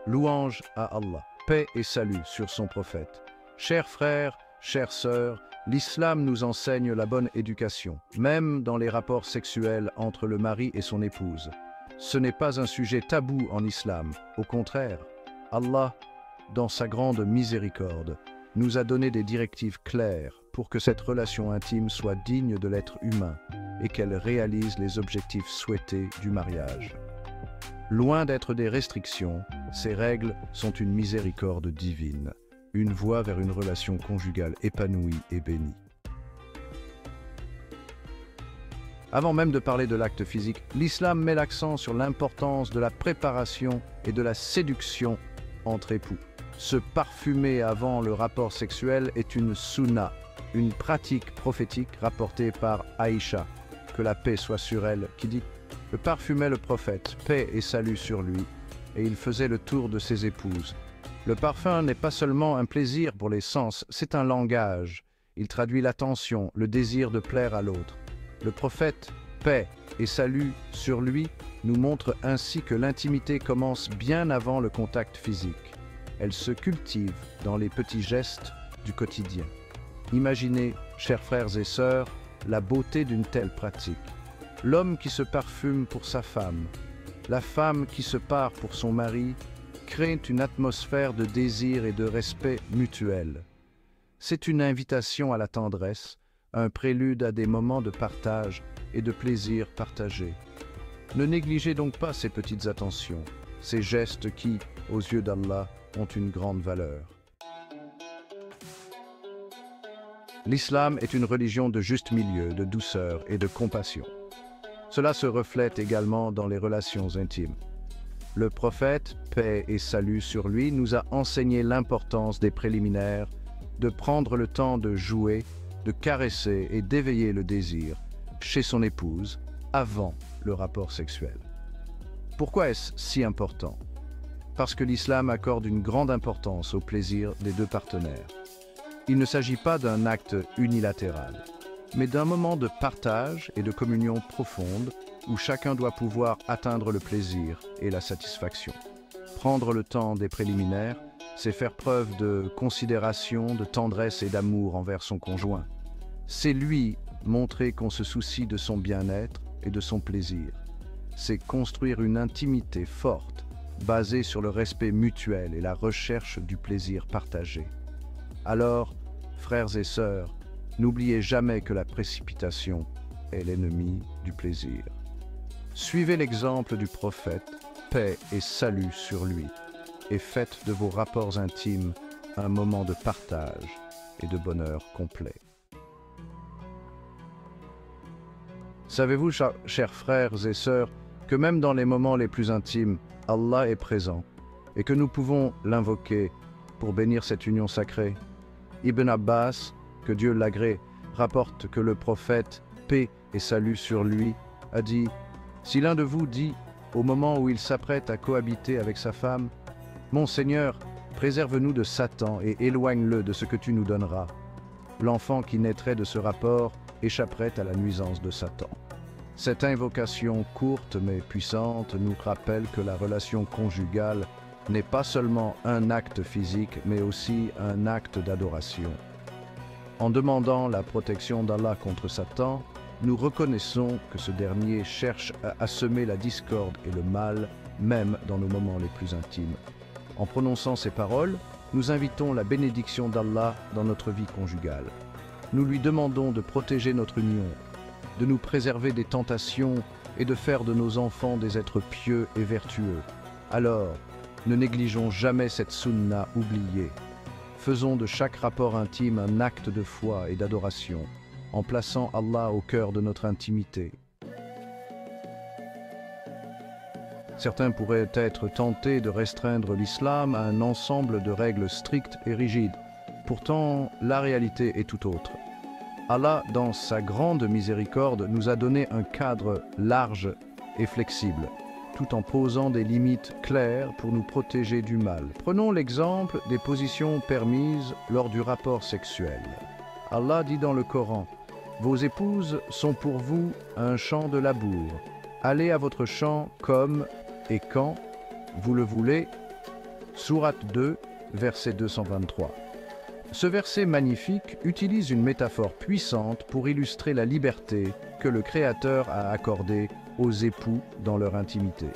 Louange à Allah, paix et salut sur son prophète. Chers frères, chères sœurs, l'islam nous enseigne la bonne éducation, même dans les rapports sexuels entre le mari et son épouse. Ce n'est pas un sujet tabou en islam, au contraire. Allah, dans sa grande miséricorde, nous a donné des directives claires pour que cette relation intime soit digne de l'être humain et qu'elle réalise les objectifs souhaités du mariage. Loin d'être des restrictions, ces règles sont une miséricorde divine, une voie vers une relation conjugale épanouie et bénie. Avant même de parler de l'acte physique, l'islam met l'accent sur l'importance de la préparation et de la séduction entre époux. Se parfumer avant le rapport sexuel est une sunna, une pratique prophétique rapportée par Aïcha, que la paix soit sur elle, qui dit « Je parfumais le prophète, paix et salut sur lui, et il faisait le tour de ses épouses. » Le parfum n'est pas seulement un plaisir pour les sens, c'est un langage. Il traduit l'attention, le désir de plaire à l'autre. Le prophète, paix et salut sur lui, nous montre ainsi que l'intimité commence bien avant le contact physique. Elle se cultive dans les petits gestes du quotidien. Imaginez, chers frères et sœurs, la beauté d'une telle pratique. L'homme qui se parfume pour sa femme, la femme qui se pare pour son mari, créent une atmosphère de désir et de respect mutuel. C'est une invitation à la tendresse, un prélude à des moments de partage et de plaisir partagé. Ne négligez donc pas ces petites attentions, ces gestes qui, aux yeux d'Allah, ont une grande valeur. L'islam est une religion de juste milieu, de douceur et de compassion. Cela se reflète également dans les relations intimes. Le prophète, paix et salut sur lui, nous a enseigné l'importance des préliminaires, de prendre le temps de jouer, de caresser et d'éveiller le désir chez son épouse avant le rapport sexuel. Pourquoi est-ce si important? Parce que l'islam accorde une grande importance au plaisir des deux partenaires. Il ne s'agit pas d'un acte unilatéral, mais d'un moment de partage et de communion profonde où chacun doit pouvoir atteindre le plaisir et la satisfaction. Prendre le temps des préliminaires, c'est faire preuve de considération, de tendresse et d'amour envers son conjoint. C'est lui montrer qu'on se soucie de son bien-être et de son plaisir. C'est construire une intimité forte, basée sur le respect mutuel et la recherche du plaisir partagé. Alors, frères et sœurs, n'oubliez jamais que la précipitation est l'ennemi du plaisir. Suivez l'exemple du prophète, paix et salut sur lui, et faites de vos rapports intimes un moment de partage et de bonheur complet. Savez-vous, chers frères et sœurs, que même dans les moments les plus intimes, Allah est présent et que nous pouvons l'invoquer pour bénir cette union sacrée? Ibn Abbas, que Dieu l'agrée, rapporte que le prophète, paix et salut sur lui, a dit « Si l'un de vous dit, au moment où il s'apprête à cohabiter avec sa femme, « Mon Seigneur, préserve-nous de Satan et éloigne-le de ce que tu nous donneras », l'enfant qui naîtrait de ce rapport échapperait à la nuisance de Satan. Cette invocation courte mais puissante nous rappelle que la relation conjugale n'est pas seulement un acte physique, mais aussi un acte d'adoration. En demandant la protection d'Allah contre Satan, nous reconnaissons que ce dernier cherche à semer la discorde et le mal, même dans nos moments les plus intimes. En prononçant ces paroles, nous invitons la bénédiction d'Allah dans notre vie conjugale. Nous lui demandons de protéger notre union, de nous préserver des tentations et de faire de nos enfants des êtres pieux et vertueux. Alors, ne négligeons jamais cette sunna oubliée. Faisons de chaque rapport intime un acte de foi et d'adoration, en plaçant Allah au cœur de notre intimité. Certains pourraient être tentés de restreindre l'islam à un ensemble de règles strictes et rigides. Pourtant, la réalité est tout autre. Allah, dans sa grande miséricorde, nous a donné un cadre large et flexible, tout en posant des limites claires pour nous protéger du mal. Prenons l'exemple des positions permises lors du rapport sexuel. Allah dit dans le Coran, « Vos épouses sont pour vous un champ de labour. Allez à votre champ comme et quand vous le voulez, Sourate 2, verset 223. Ce verset magnifique utilise une métaphore puissante pour illustrer la liberté que le Créateur a accordée aux époux dans leur intimité.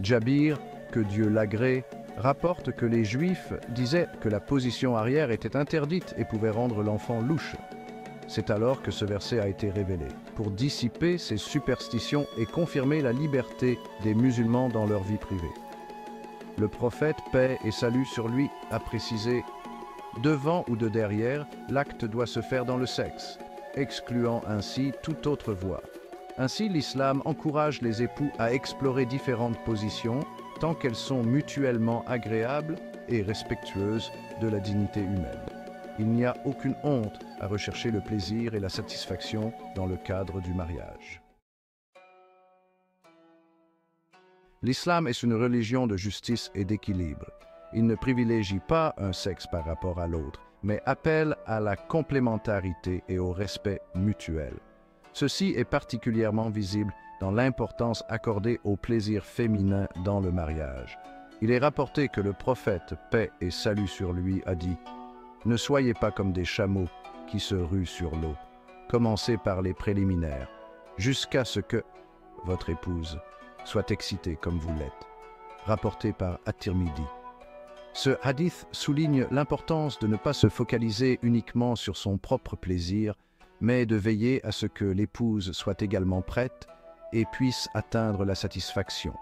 Jabir, que Dieu l'agrée, rapporte que les Juifs disaient que la position arrière était interdite et pouvait rendre l'enfant louche. C'est alors que ce verset a été révélé, pour dissiper ces superstitions et confirmer la liberté des musulmans dans leur vie privée. Le prophète, paix et salut sur lui, a précisé « Devant ou de derrière, l'acte doit se faire dans le sexe », excluant ainsi toute autre voie. Ainsi, l'islam encourage les époux à explorer différentes positions, tant qu'elles sont mutuellement agréables et respectueuses de la dignité humaine. Il n'y a aucune honte à rechercher le plaisir et la satisfaction dans le cadre du mariage. L'islam est une religion de justice et d'équilibre. Il ne privilégie pas un sexe par rapport à l'autre, mais appelle à la complémentarité et au respect mutuel. Ceci est particulièrement visible dans l'importance accordée au plaisir féminin dans le mariage. Il est rapporté que le prophète, paix et salut sur lui, a dit « Ne soyez pas comme des chameaux qui se ruent sur l'eau. Commencez par les préliminaires, jusqu'à ce que votre épouse soit excitée comme vous l'êtes. » Rapporté par At-Tirmidhi. Ce hadith souligne l'importance de ne pas se focaliser uniquement sur son propre plaisir, mais de veiller à ce que l'épouse soit également prête et puisse atteindre la satisfaction.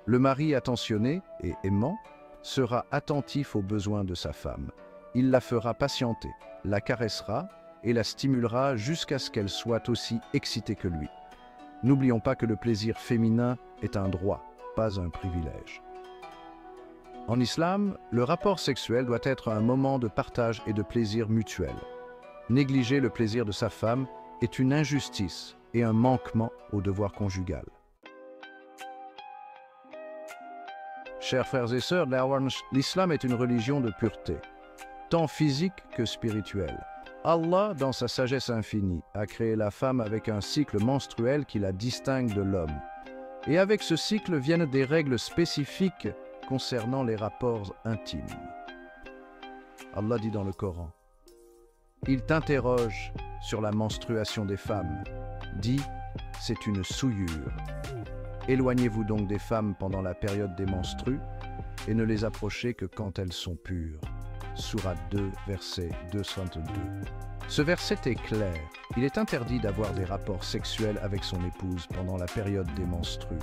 Le mari attentionné et aimant sera attentif aux besoins de sa femme. Il la fera patienter, la caressera et la stimulera jusqu'à ce qu'elle soit aussi excitée que lui. N'oublions pas que le plaisir féminin est un droit, pas un privilège. En islam, le rapport sexuel doit être un moment de partage et de plaisir mutuel. Négliger le plaisir de sa femme est une injustice et un manquement au devoir conjugal. Chers frères et sœurs, l'islam est une religion de pureté, tant physique que spirituelle. Allah, dans sa sagesse infinie, a créé la femme avec un cycle menstruel qui la distingue de l'homme. Et avec ce cycle viennent des règles spécifiques concernant les rapports intimes. Allah dit dans le Coran, « Il t'interroge sur la menstruation des femmes. Dis, c'est une souillure. Éloignez-vous donc des femmes pendant la période des menstrues et ne les approchez que quand elles sont pures. » Sourate 2, verset 262. Ce verset est clair. Il est interdit d'avoir des rapports sexuels avec son épouse pendant la période des menstrues.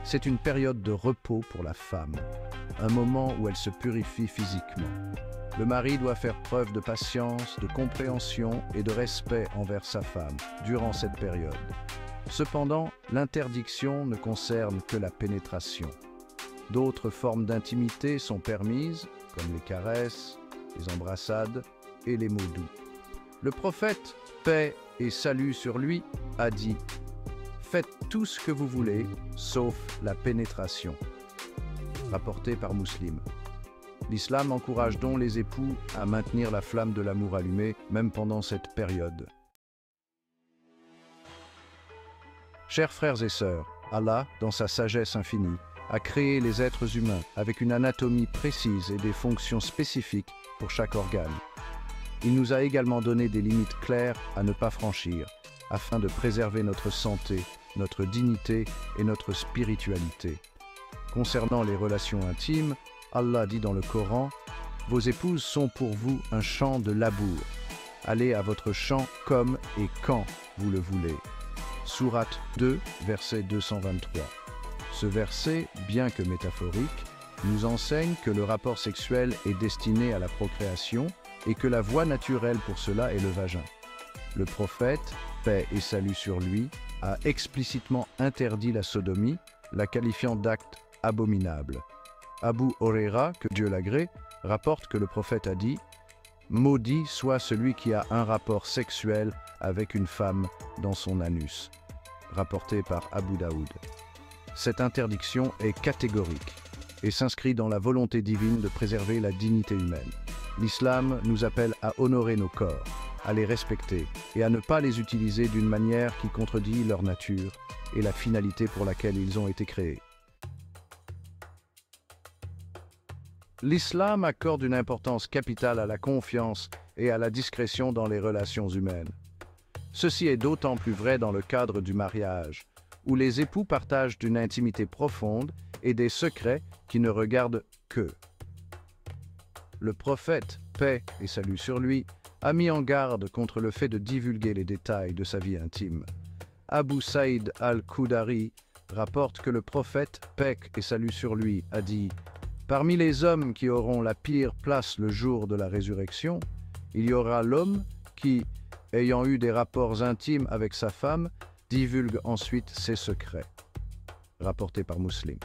C'est une période de repos pour la femme, un moment où elle se purifie physiquement. Le mari doit faire preuve de patience, de compréhension et de respect envers sa femme durant cette période. Cependant, l'interdiction ne concerne que la pénétration. D'autres formes d'intimité sont permises, comme les caresses, les embrassades et les mots doux. Le prophète, paix et salut sur lui, a dit « Faites tout ce que vous voulez, sauf la pénétration » rapporté par Muslim. L'islam encourage donc les époux à maintenir la flamme de l'amour allumée, même pendant cette période. Chers frères et sœurs, Allah, dans sa sagesse infinie, a créé les êtres humains avec une anatomie précise et des fonctions spécifiques pour chaque organe. Il nous a également donné des limites claires à ne pas franchir, afin de préserver notre santé, notre dignité et notre spiritualité. Concernant les relations intimes, Allah dit dans le Coran « Vos épouses sont pour vous un champ de labour. Allez à votre champ comme et quand vous le voulez. » Sourate 2, verset 223. Ce verset, bien que métaphorique, nous enseigne que le rapport sexuel est destiné à la procréation et que la voie naturelle pour cela est le vagin. Le prophète, paix et salut sur lui, a explicitement interdit la sodomie, la qualifiant d'acte abominable. Abu Huraira, que Dieu l'agrée, rapporte que le prophète a dit « Maudit soit celui qui a un rapport sexuel avec une femme dans son anus », rapporté par Abu Daoud. Cette interdiction est catégorique et s'inscrit dans la volonté divine de préserver la dignité humaine. L'islam nous appelle à honorer nos corps, à les respecter et à ne pas les utiliser d'une manière qui contredit leur nature et la finalité pour laquelle ils ont été créés. L'islam accorde une importance capitale à la confiance et à la discrétion dans les relations humaines. Ceci est d'autant plus vrai dans le cadre du mariage, où les époux partagent d'une intimité profonde et des secrets qui ne regardent qu'eux. Le prophète, paix et salut sur lui, a mis en garde contre le fait de divulguer les détails de sa vie intime. Abu Saïd al-Khudari rapporte que le prophète, paix et salut sur lui, a dit « Parmi les hommes qui auront la pire place le jour de la résurrection, il y aura l'homme qui, ayant eu des rapports intimes avec sa femme, divulgue ensuite ses secrets. » Rapporté par Muslim.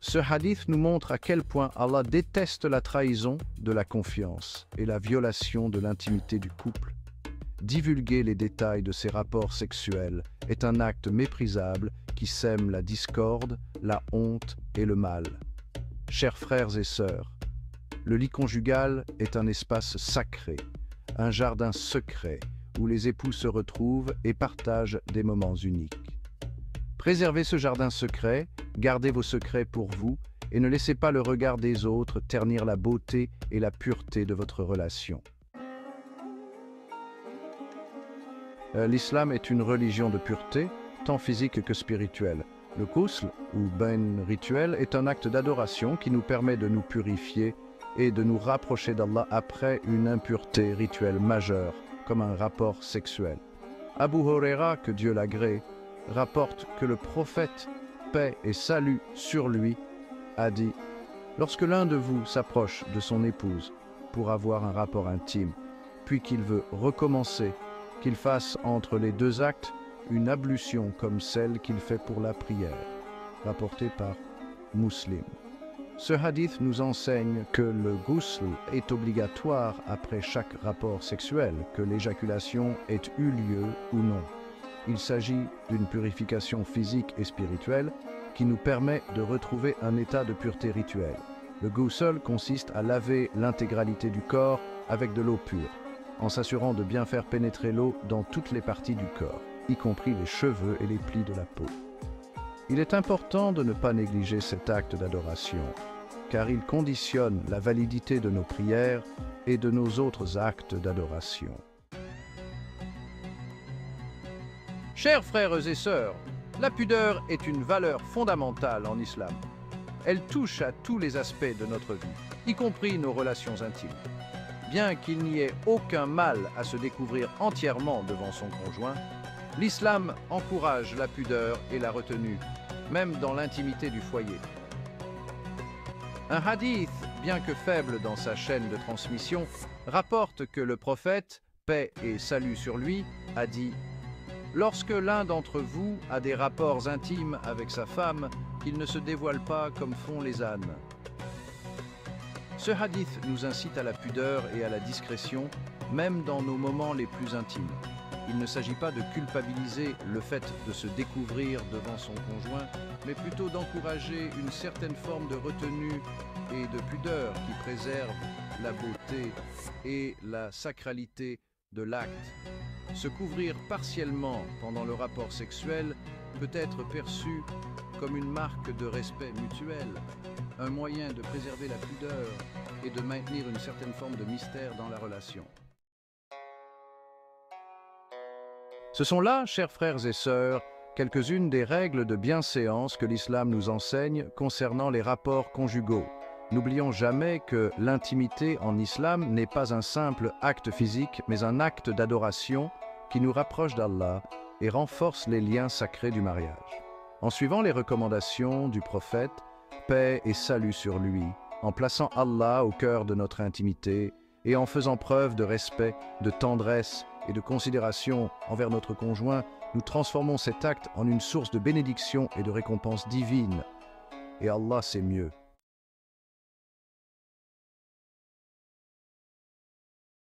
Ce hadith nous montre à quel point Allah déteste la trahison de la confiance et la violation de l'intimité du couple. Divulguer les détails de ses rapports sexuels est un acte méprisable qui sème la discorde, la honte et le mal. Chers frères et sœurs, le lit conjugal est un espace sacré, un jardin secret où les époux se retrouvent et partagent des moments uniques. Préservez ce jardin secret, gardez vos secrets pour vous et ne laissez pas le regard des autres ternir la beauté et la pureté de votre relation. L'islam est une religion de pureté, tant physique que spirituelle. Le ghusl, ou bain rituel, est un acte d'adoration qui nous permet de nous purifier et de nous rapprocher d'Allah après une impureté rituelle majeure, comme un rapport sexuel. Abu Huraira, que Dieu l'agrée, rapporte que le prophète, paix et salut sur lui, a dit « Lorsque l'un de vous s'approche de son épouse pour avoir un rapport intime, puis qu'il veut recommencer, qu'il fasse entre les deux actes une ablution comme celle qu'il fait pour la prière. » Rapporté par Muslim. Ce hadith nous enseigne que le ghusl est obligatoire après chaque rapport sexuel, que l'éjaculation ait eu lieu ou non. Il s'agit d'une purification physique et spirituelle qui nous permet de retrouver un état de pureté rituelle. Le ghusl consiste à laver l'intégralité du corps avec de l'eau pure, en s'assurant de bien faire pénétrer l'eau dans toutes les parties du corps, y compris les cheveux et les plis de la peau. Il est important de ne pas négliger cet acte d'adoration, car il conditionne la validité de nos prières et de nos autres actes d'adoration. Chers frères et sœurs, la pudeur est une valeur fondamentale en islam. Elle touche à tous les aspects de notre vie, y compris nos relations intimes. Bien qu'il n'y ait aucun mal à se découvrir entièrement devant son conjoint, l'islam encourage la pudeur et la retenue, même dans l'intimité du foyer. Un hadith, bien que faible dans sa chaîne de transmission, rapporte que le prophète, paix et salut sur lui, a dit « Lorsque l'un d'entre vous a des rapports intimes avec sa femme, qu'il ne se dévoile pas comme font les ânes. » Ce hadith nous incite à la pudeur et à la discrétion, même dans nos moments les plus intimes. Il ne s'agit pas de culpabiliser le fait de se découvrir devant son conjoint, mais plutôt d'encourager une certaine forme de retenue et de pudeur qui préserve la beauté et la sacralité de l'acte. Se couvrir partiellement pendant le rapport sexuel peut être perçu comme une marque de respect mutuel, un moyen de préserver la pudeur et de maintenir une certaine forme de mystère dans la relation. Ce sont là, chers frères et sœurs, quelques-unes des règles de bienséance que l'islam nous enseigne concernant les rapports conjugaux. N'oublions jamais que l'intimité en islam n'est pas un simple acte physique, mais un acte d'adoration qui nous rapproche d'Allah et renforce les liens sacrés du mariage. En suivant les recommandations du prophète, paix et salut sur lui, en plaçant Allah au cœur de notre intimité et en faisant preuve de respect, de tendresse et de considération envers notre conjoint, nous transformons cet acte en une source de bénédiction et de récompense divine. Et Allah sait mieux.